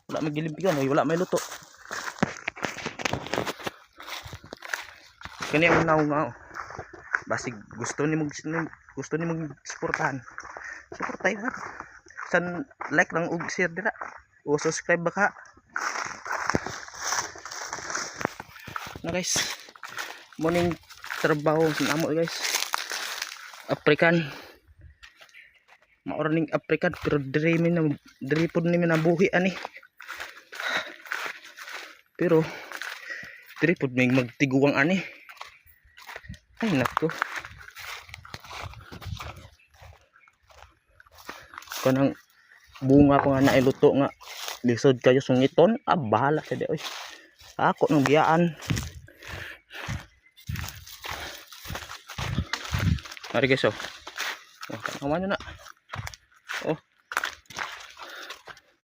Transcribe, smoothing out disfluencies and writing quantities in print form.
Wala may gilimpigan, wala may luto. Kani ang naong nga. Basig gusto ni mong suportahan. Suportahan ha. San like lang ug share dira. O subscribe baka. Na guys. Morning trabaho sa amo guys. African. Maoraning African pero diri pod ni nabuhi ani. Pero diri pod may magtiguang ani. Ay nako. Kanang bunga pa nga nailuto nga lisod kayo sungiton, bahala sa di oy. Ako nang biyaan. Mari guys oh. Oh, kanaman na. Oh.